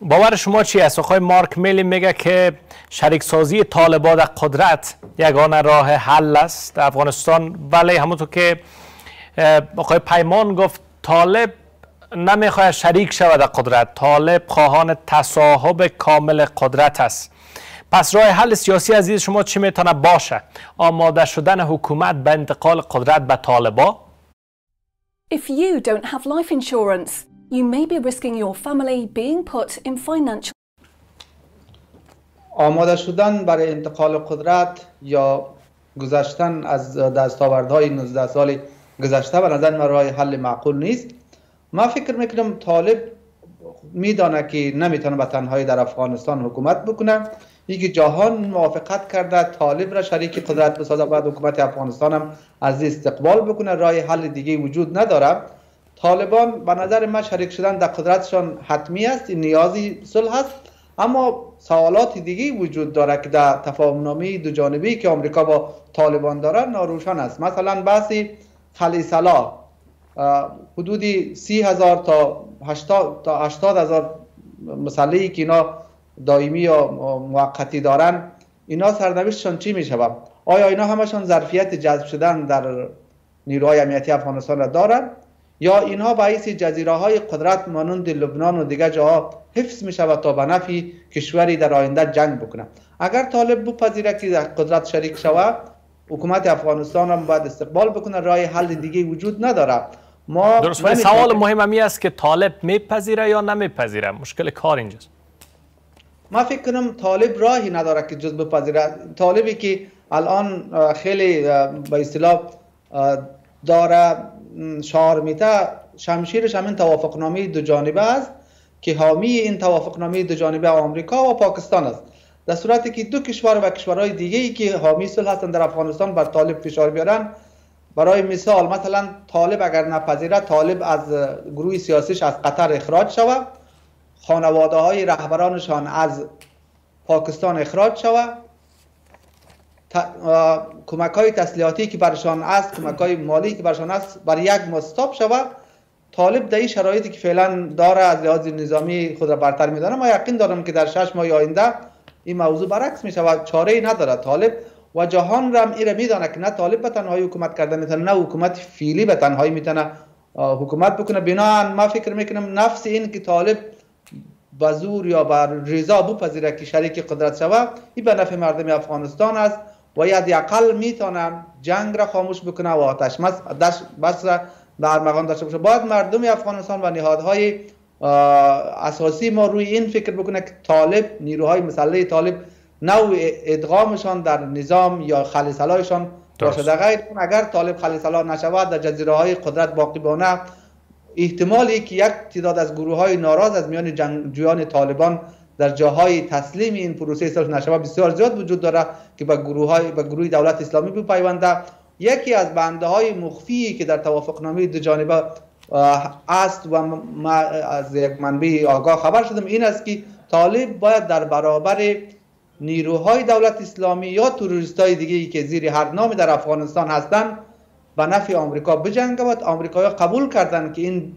باور شما چی است؟ آقای مارک میلی میگه که شریک سازی طالبان در قدرت یگانه راه حل است در افغانستان، ولی همونطور که آقای پیمان گفت طالب نمیخواهد شریک شود در قدرت، طالب خواهان تصاحب کامل قدرت است. پس راه حل سیاسی عزیز شما چی میتونه باشه؟ آماده شدن حکومت به انتقال قدرت به طالبان؟ If you don't have life insurance, you may be risking your family being put in financial. آماده شدن برای انتقال قدرت یا گذشتن از دستاوردهای 19 سال گذشته به نظر من راه حل معقول نیست. من فکر میکنم طالب میدانه که نمیتونه به تنهایی در افغانستان حکومت بکنه. یکی جهان موافقت کرده طالب را شریک قدرت بسازه، بعد حکومت افغانستان هم از استقبال بکنه. راه حل دیگه وجود نداره. طالبان به نظر من شریک شدن در قدرتشان حتمی است، نیازی صلح است، اما سوالات دیگه وجود داره که در تفاهم‌نامه دو جانبی که آمریکا با طالبان داره ناروشن است. مثلا بحث خلیصلا حدود 30,000 تا 80,000 مسئله‌ای که اینا دائمی یا موقتی دارن، اینا سرنوشتشان چی میشود؟ آیا اینا همشون ظرفیت جذب شدن در نیروهای امنیتی افغانستان را دارن یا اینها باعث جزیره های قدرت مانند لبنان و دیگر جاها حفظ می شود تا به نفع کشوری در آینده جنگ بکنه؟ اگر طالب بپذیره که در قدرت شریک شود، حکومت افغانستان هم باید استقبال بکنه. راه حل دیگه وجود نداره. ما درست، سوال مهم همی است که طالب میپذیره یا نمیپذیره. مشکل کار اینجاست. ما فکر کنم طالب راهی نداره که جز بپذیره. طالبی که الان خیلی به اصطلاح داره شعار میته، شمشیرش همین توافقنامه دو جانبه است که حامی این توافقنامه دو جانبه آمریکا و پاکستان است. در صورتی که دو کشور و کشورهای دیگه ای که حامی صلح هستند در افغانستان بر طالب فشار بیارن، برای مثال مثلا طالب اگر نپذیره، طالب از گروه سیاسیش از قطر اخراج شود، خانواده های رهبرانشان از پاکستان اخراج شود، کمک های تسلیحاتی که برشان است، کمک های مالی که برشان است بر یک مستاب شود. طالب در این شرایطی که فعلا داره از لحاظ نظامی خود را برتر میدانه. ما یقین دارم که در 6 ماه آینده این موضوع برعکس می شود. چاره ای نداره طالب و جهان را این را میدانه که نه طالب به تنهایی حکومت کرده میتونه، نه حکومت فعلی به تنهایی میتونه حکومت بکنه. بنابراین ما فکر میکنم نفس این که طالب با زور یا بر رضا بپذیره که شریک قدرت شود، این به نفع مردم افغانستان است و حداقل میتونه جنگ را خاموش بکنه و آتش بس را در مقام داشته باشه. باید مردم افغانستان و نهادهای اساسی ما روی این فکر بکنه که طالب، نیروهای مسلح طالب، نوع ادغامشان در نظام یا خلیصلایشان باشه. غیر اگر طالب خلیصلا نشود، در جزیره های قدرت باقی بانه، احتمالی که یک تعداد از گروه های ناراض از میان جنگجویان طالبان در جاهای تسلیم این پروسه صلح نشود بسیار زیاد وجود داره که به گروه دولت اسلامی بپیونده. یکی از بنده های مخفی که در توافقنامه دو جانبه است و ما از یک منبع آگاه خبر شدم این است که طالب باید در برابر نیروهای دولت اسلامی یا تروریستای دیگه‌ای که زیر هر نامی در افغانستان هستند به نفع آمریکا بجنگد. آمریکایی‌ها قبول کردند که این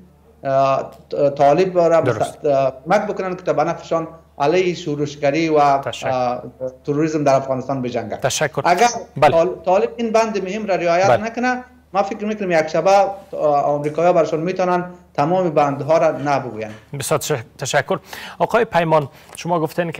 طالب را کمک بکنن که به نفعشان علیه شورشگری و تروریسم در افغانستان بجنگد. تشکر. اگر طالب این بند مهم را رعایت نکنه، ما فکر میکنم یک شبه آمریکایی‌ها برشان میتونن تمام بندها را نبگویند. بسیار تشکر. آقای پیمان، شما گفتین که